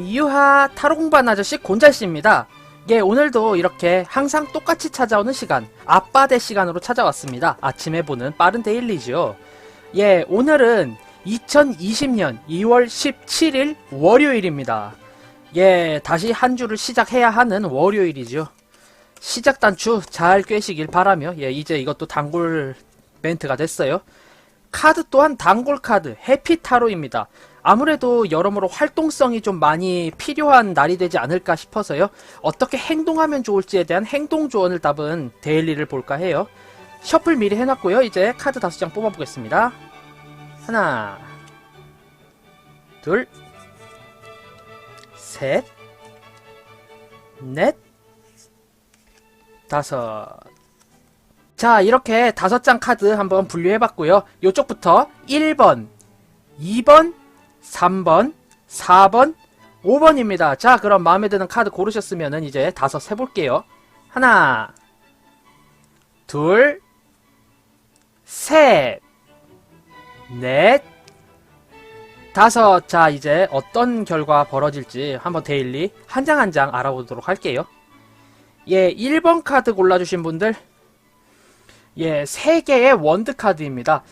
유하 타로 공부하는 아저씨 곤잘씨입니다. 예, 오늘도 이렇게 항상 똑같이 찾아오는 시간, 아빠대 시간으로 찾아왔습니다. 아침에 보는 빠른 데일리죠. 예, 오늘은 2020년 2월 17일 월요일입니다. 예, 다시 한 주를 시작해야 하는 월요일이죠. 시작 단추 잘 꿰시길 바라며, 예, 이제 이것도 단골 멘트가 됐어요. 카드 또한 단골 카드 해피타로입니다. 아무래도 여러모로 활동성이 좀 많이 필요한 날이 되지 않을까 싶어서요. 어떻게 행동하면 좋을지에 대한 행동 조언을 담은 데일리를 볼까 해요. 셔플 미리 해놨고요. 이제 카드 5장 뽑아보겠습니다. 하나, 둘, 셋, 넷, 다섯. 자, 이렇게 5장 카드 한번 분류해봤고요. 요쪽부터 1번, 2번, 3번, 4번, 5번입니다. 자, 그럼 마음에 드는 카드 고르셨으면 이제 5 세볼게요. 하나, 둘, 셋, 넷, 5. 자, 이제 어떤 결과 벌어질지 한번 데일리 한 장 한 장 알아보도록 할게요. 예, 1번 카드 골라주신 분들, 예, 3개의 원드 카드입니다.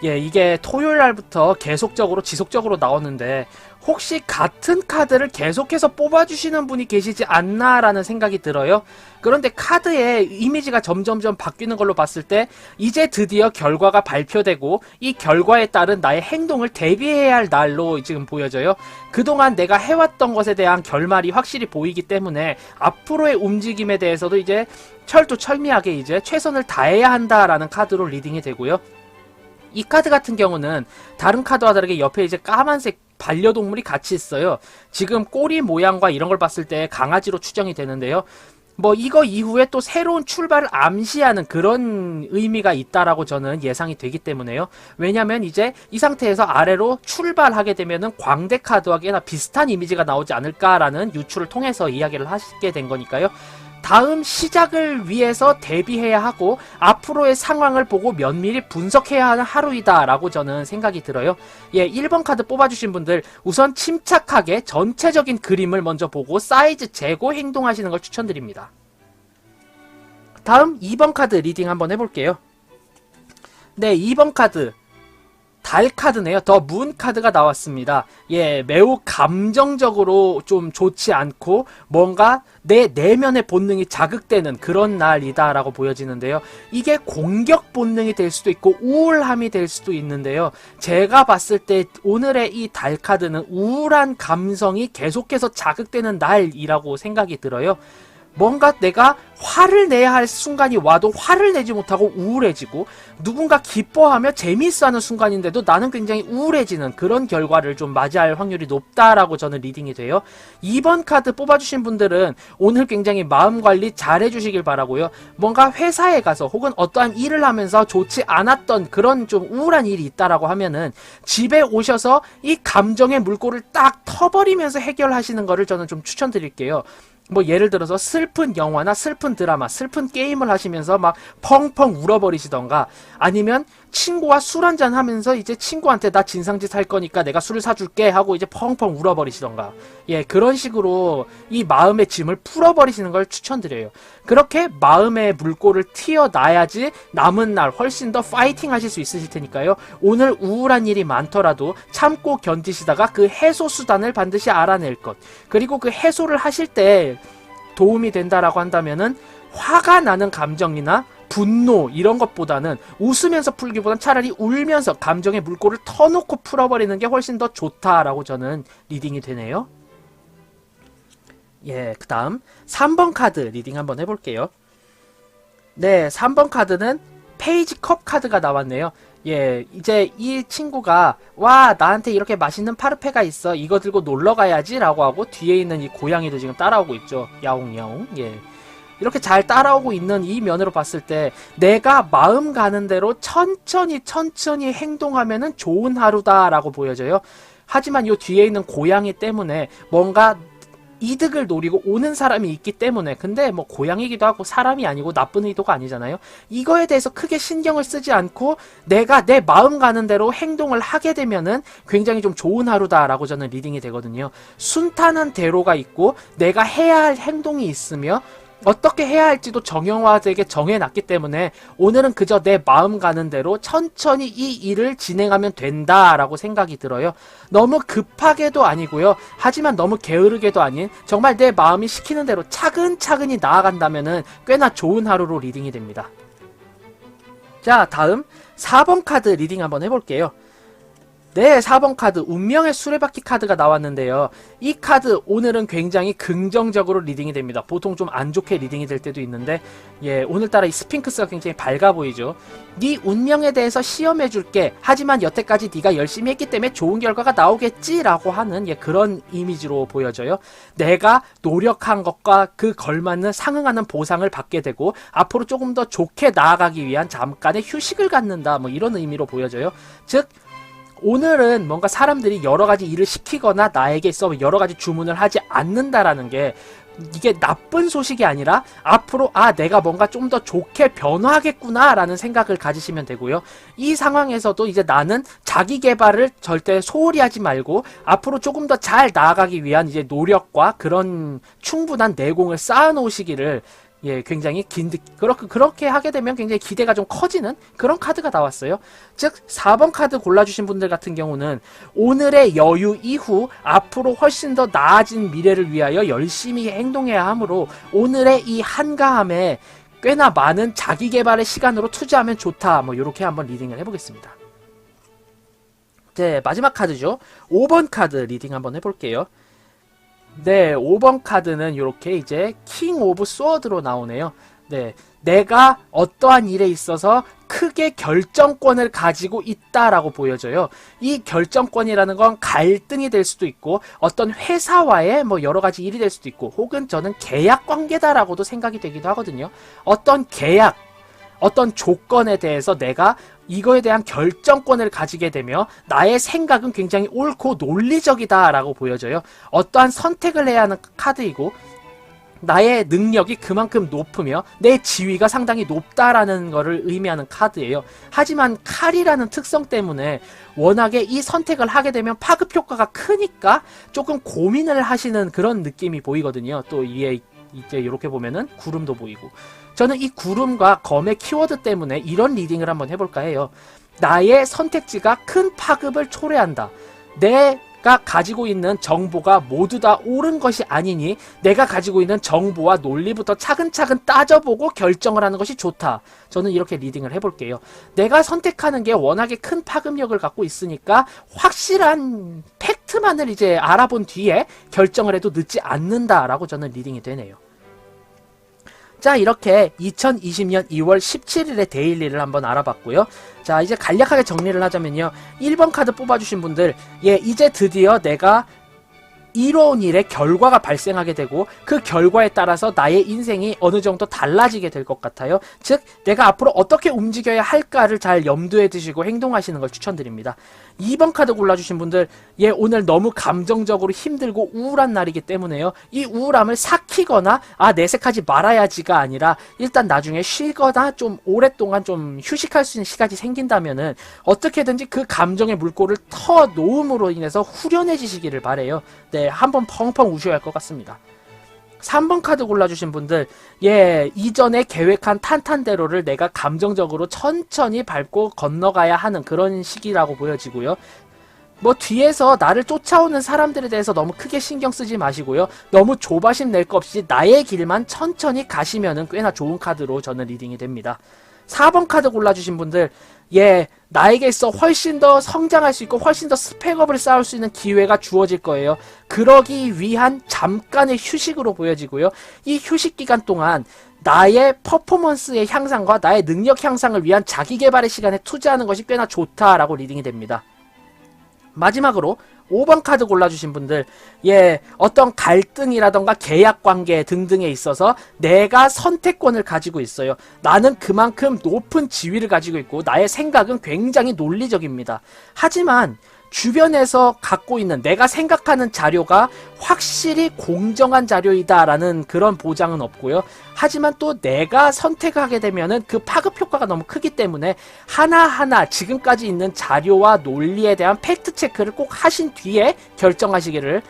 예, 이게 토요일 날부터 계속적으로 지속적으로 나오는데 혹시 같은 카드를 계속해서 뽑아주시는 분이 계시지 않나라는 생각이 들어요. 그런데 카드의 이미지가 점점점 바뀌는 걸로 봤을 때 이제 드디어 결과가 발표되고 이 결과에 따른 나의 행동을 대비해야 할 날로 지금 보여져요. 그동안 내가 해왔던 것에 대한 결말이 확실히 보이기 때문에 앞으로의 움직임에 대해서도 이제 철두철미하게 이제 최선을 다해야 한다라는 카드로 리딩이 되고요. 이 카드 같은 경우는 다른 카드와 다르게 옆에 이제 까만색 반려동물이 같이 있어요. 지금 꼬리 모양과 이런 걸 봤을 때 강아지로 추정이 되는데요. 뭐 이거 이후에 또 새로운 출발을 암시하는 그런 의미가 있다라고 저는 예상이 되기 때문에요. 왜냐면 이제 이 상태에서 아래로 출발하게 되면은 광대 카드와 꽤나 비슷한 이미지가 나오지 않을까라는 유추를 통해서 이야기를 하시게 된 거니까요. 다음 시작을 위해서 대비해야 하고 앞으로의 상황을 보고 면밀히 분석해야 하는 하루이다 라고 저는 생각이 들어요. 예, 1번 카드 뽑아주신 분들 우선 침착하게 전체적인 그림을 먼저 보고 사이즈 재고 행동하시는 걸 추천드립니다. 다음 2번 카드 리딩 한번 해볼게요. 네, 2번 카드 달 카드네요. 더 문 카드가 나왔습니다. 예, 매우 감정적으로 좀 좋지 않고 뭔가 내 내면의 본능이 자극되는 그런 날이다라고 보여지는데요. 이게 공격 본능이 될 수도 있고 우울함이 될 수도 있는데요. 제가 봤을 때 오늘의 이 달 카드는 우울한 감성이 계속해서 자극되는 날이라고 생각이 들어요. 뭔가 내가 화를 내야 할 순간이 와도 화를 내지 못하고 우울해지고 누군가 기뻐하며 재미있어하는 순간인데도 나는 굉장히 우울해지는 그런 결과를 좀 맞이할 확률이 높다라고 저는 리딩이 돼요. 2번 카드 뽑아주신 분들은 오늘 굉장히 마음관리 잘 해주시길 바라고요. 뭔가 회사에 가서 혹은 어떠한 일을 하면서 좋지 않았던 그런 좀 우울한 일이 있다라고 하면은 집에 오셔서 이 감정의 물꼬를 딱 터버리면서 해결하시는 거를 저는 좀 추천드릴게요. 뭐 예를 들어서 슬픈 영화나 슬픈 드라마, 슬픈 게임을 하시면서 막 펑펑 울어버리시던가 아니면 친구와 술 한잔 하면서 이제 친구한테 나 진상짓 할 거니까 내가 술을 사줄게 하고 이제 펑펑 울어버리시던가 예, 그런 식으로 이 마음의 짐을 풀어버리시는 걸 추천드려요. 그렇게 마음의 물꼬를 튀어놔야지 남은 날 훨씬 더 파이팅 하실 수 있으실 테니까요. 오늘 우울한 일이 많더라도 참고 견디시다가 그 해소 수단을 반드시 알아낼 것, 그리고 그 해소를 하실 때 도움이 된다라고 한다면은 화가 나는 감정이나 분노 이런 것보다는 웃으면서 풀기보단 차라리 울면서 감정의 물꼬를 터놓고 풀어버리는 게 훨씬 더 좋다라고 저는 리딩이 되네요. 예, 그 다음 3번 카드 리딩 한번 해볼게요. 네, 3번 카드는 페이지 컵 카드가 나왔네요. 예, 이제 이 친구가 와 나한테 이렇게 맛있는 파르페가 있어 이거 들고 놀러 가야지 라고 하고 뒤에 있는 이 고양이도 지금 따라오고 있죠. 야옹야옹. 예, 이렇게 잘 따라오고 있는 이 면으로 봤을 때 내가 마음 가는 대로 천천히 행동하면은 좋은 하루다라고 보여져요. 하지만 이 뒤에 있는 고양이 때문에 뭔가 이득을 노리고 오는 사람이 있기 때문에, 근데 뭐 고양이기도 하고 사람이 아니고 나쁜 의도가 아니잖아요. 이거에 대해서 크게 신경을 쓰지 않고 내가 내 마음 가는 대로 행동을 하게 되면은 굉장히 좀 좋은 하루다라고 저는 리딩이 되거든요. 순탄한 대로가 있고 내가 해야 할 행동이 있으며 어떻게 해야 할지도 정형화되게 정해놨기 때문에 오늘은 그저 내 마음 가는 대로 천천히 이 일을 진행하면 된다라고 생각이 들어요. 너무 급하게도 아니고요. 하지만 너무 게으르게도 아닌 정말 내 마음이 시키는 대로 차근차근히 나아간다면은 꽤나 좋은 하루로 리딩이 됩니다. 자, 다음 4번 카드 리딩 한번 해볼게요. 네, 4번 카드 운명의 수레바퀴 카드가 나왔는데요. 이 카드 오늘은 굉장히 긍정적으로 리딩이 됩니다. 보통 좀 안 좋게 리딩이 될 때도 있는데 오늘따라 이 스핑크스가 굉장히 밝아 보이죠. 네 운명에 대해서 시험해줄게. 하지만 여태까지 네가 열심히 했기 때문에 좋은 결과가 나오겠지라고 하는 그런 이미지로 보여져요. 내가 노력한 것과 그 걸맞는 상응하는 보상을 받게 되고 앞으로 조금 더 좋게 나아가기 위한 잠깐의 휴식을 갖는다. 뭐 이런 의미로 보여져요. 즉 오늘은 뭔가 사람들이 여러가지 일을 시키거나 나에게 있어 여러가지 주문을 하지 않는다라는 게 이게 나쁜 소식이 아니라 앞으로 내가 뭔가 좀 더 좋게 변화하겠구나 라는 생각을 가지시면 되고요. 이 상황에서도 이제 나는 자기 개발을 절대 소홀히 하지 말고 앞으로 조금 더 잘 나아가기 위한 이제 노력과 그런 충분한 내공을 쌓아 놓으시기를 굉장히 그렇게 하게 되면 굉장히 기대가 좀 커지는 그런 카드가 나왔어요. 즉 4번 카드 골라주신 분들 같은 경우는 오늘의 여유 이후 앞으로 훨씬 더 나아진 미래를 위하여 열심히 행동해야 하므로 오늘의 이 한가함에 꽤나 많은 자기 개발의 시간으로 투자하면 좋다. 뭐 이렇게 한번 리딩을 해보겠습니다. 네, 마지막 카드죠. 5번 카드 리딩 한번 해볼게요. 네, 5번 카드는 이렇게 이제 킹 오브 소드로 나오네요. 네, 내가 어떠한 일에 있어서 크게 결정권을 가지고 있다라고 보여져요. 이 결정권이라는 건 갈등이 될 수도 있고 어떤 회사와의 뭐 여러 가지 일이 될 수도 있고 혹은 저는 계약 관계다라고도 생각이 되기도 하거든요. 어떤 계약, 어떤 조건에 대해서 내가 이거에 대한 결정권을 가지게 되며 나의 생각은 굉장히 옳고 논리적이다 라고 보여져요. 어떠한 선택을 해야 하는 카드이고 나의 능력이 그만큼 높으며 내 지위가 상당히 높다라는 것을 의미하는 카드예요. 하지만 칼이라는 특성 때문에 워낙에 이 선택을 하게 되면 파급 효과가 크니까 조금 고민을 하시는 그런 느낌이 보이거든요. 또 이제 이렇게 보면은 구름도 보이고 저는 이 구름과 검의 키워드 때문에 이런 리딩을 한번 해볼까 해요. 나의 선택지가 큰 파급을 초래한다. 내가 가지고 있는 정보가 모두 다 옳은 것이 아니니 내가 가지고 있는 정보와 논리부터 차근차근 따져보고 결정을 하는 것이 좋다. 저는 이렇게 리딩을 해볼게요. 내가 선택하는 게 워낙에 큰 파급력을 갖고 있으니까 확실한 팩트만을 이제 알아본 뒤에 결정을 해도 늦지 않는다라고 저는 리딩이 되네요. 자, 이렇게 2020년 2월 17일의 데일리를 한번 알아봤고요. 자, 이제 간략하게 정리를 하자면요. 1번 카드 뽑아주신 분들, 이제 드디어 내가 이뤄온 일의 결과가 발생하게 되고 그 결과에 따라서 나의 인생이 어느 정도 달라지게 될 것 같아요. 즉 내가 앞으로 어떻게 움직여야 할까를 잘 염두에 두시고 행동하시는 걸 추천드립니다. 2번 카드 골라주신 분들 오늘 너무 감정적으로 힘들고 우울한 날이기 때문에요. 이 우울함을 삭히거나 내색하지 말아야지가 아니라 일단 나중에 쉬거나 좀 오랫동안 좀 휴식할 수 있는 시간이 생긴다면은 어떻게든지 그 감정의 물꼬를 터 놓음으로 인해서 후련해지시기를 바래요. 네, 한번 펑펑 우셔야 할 것 같습니다. 3번 카드 골라주신 분들 이전에 계획한 탄탄대로를 내가 감정적으로 천천히 밟고 건너가야 하는 그런 시기라고 보여지고요. 뭐 뒤에서 나를 쫓아오는 사람들에 대해서 너무 크게 신경 쓰지 마시고요. 너무 조바심 낼 것 없이 나의 길만 천천히 가시면은 꽤나 좋은 카드로 저는 리딩이 됩니다. 4번 카드 골라주신 분들 나에게 있어 훨씬 더 성장할 수 있고 훨씬 더 스펙업을 쌓을 수 있는 기회가 주어질 거예요. 그러기 위한 잠깐의 휴식으로 보여지고요. 이 휴식 기간 동안 나의 퍼포먼스의 향상과 나의 능력 향상을 위한 자기개발의 시간에 투자하는 것이 꽤나 좋다라고 리딩이 됩니다. 마지막으로 5번 카드 골라주신 분들 어떤 갈등이라던가 계약관계 등등에 있어서 내가 선택권을 가지고 있어요. 나는 그만큼 높은 지위를 가지고 있고 나의 생각은 굉장히 논리적입니다. 하지만 주변에서 갖고 있는 내가 생각하는 자료가 확실히 공정한 자료이다라는 그런 보장은 없고요. 하지만 또 내가 선택하게 되면은 그 파급 효과가 너무 크기 때문에 하나하나 지금까지 있는 자료와 논리에 대한 팩트 체크를 꼭 하신 뒤에 결정하시기를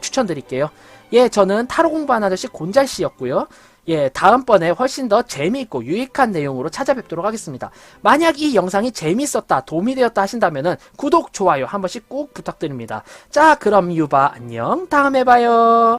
추천드릴게요. 예, 저는 타로 공부하는 아저씨 곤잘씨였고요. 예, 다음번에 훨씬 더 재미있고 유익한 내용으로 찾아뵙도록 하겠습니다. 만약 이 영상이 재미있었다, 도움이 되었다 하신다면은 구독, 좋아요 한 번씩 꼭 부탁드립니다. 자, 그럼 유바 안녕, 다음에 봐요.